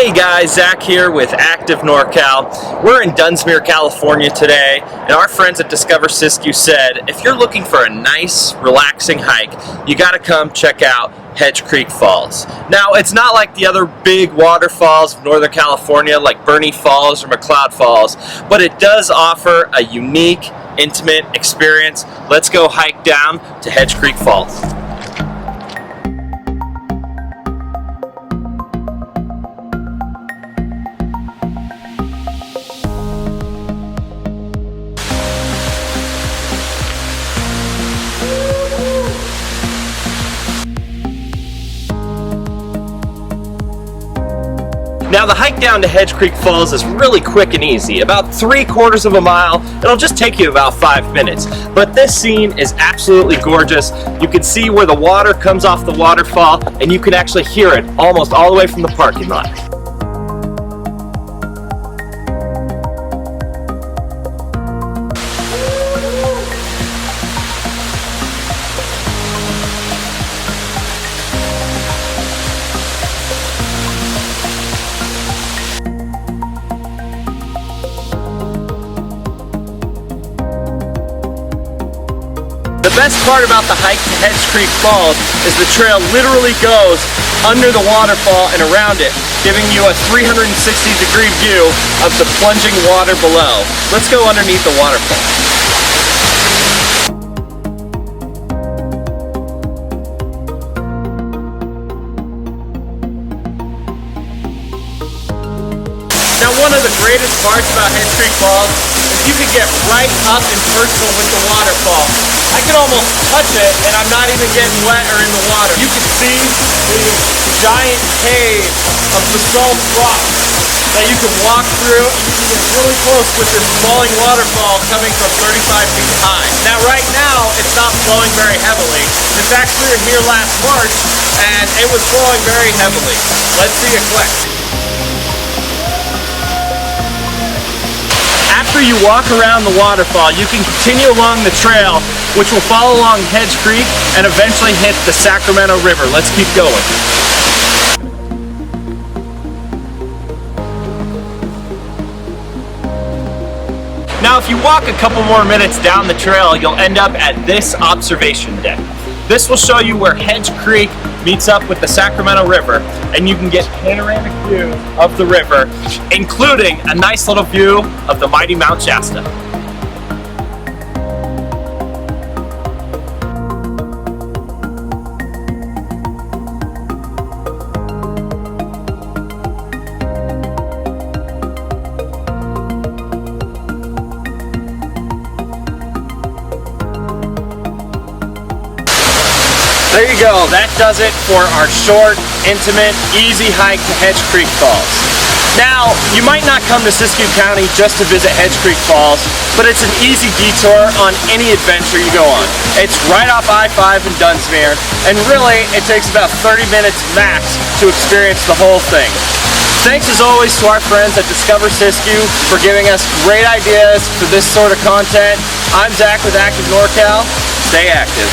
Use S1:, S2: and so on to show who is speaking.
S1: Hey guys, Zach here with Active NorCal. We're in Dunsmuir, California today, and our friends at Discover Siskiyou said if you're looking for a nice, relaxing hike, you gotta come check out Hedge Creek Falls. Now, it's not like the other big waterfalls of Northern California like Burney Falls or McCloud Falls, but it does offer a unique, intimate experience. Let's go hike down to Hedge Creek Falls. Now the hike down to Hedge Creek Falls is really quick and easy, about 3/4 of a mile. It'll just take you about 5 minutes. But this scene is absolutely gorgeous. You can see where the water comes off the waterfall, and you can actually hear it almost all the way from the parking lot. The best part about the hike to Hedge Creek Falls is the trail literally goes under the waterfall and around it, giving you a 360-degree view of the plunging water below. Let's go underneath the waterfall. Now, one of the greatest parts about Hedge Creek Falls is you can get right up and personal with the waterfall. I can almost touch it and I'm not even getting wet or in the water. You can see the giant cave of basalt rock that you can walk through, and you can get really close with this falling waterfall coming from 35 feet high. Now right now it's not flowing very heavily. In fact, we were here last March and it was flowing very heavily. Let's see it click. After you walk around the waterfall, you can continue along the trail, which will follow along Hedge Creek and eventually hit the Sacramento River. Let's keep going. Now, if you walk a couple more minutes down the trail, you'll end up at this observation deck. This will show you where Hedge Creek meets up with the Sacramento River, and you can get panoramic view of the river, including a nice little view of the mighty Mount Shasta. There you go, that does it for our short, intimate, easy hike to Hedge Creek Falls. Now, you might not come to Siskiyou County just to visit Hedge Creek Falls, but it's an easy detour on any adventure you go on. It's right off I-5 in Dunsmuir, and really, it takes about 30 minutes max to experience the whole thing. Thanks as always to our friends at Discover Siskiyou for giving us great ideas for this sort of content. I'm Zach with Active NorCal. Stay active.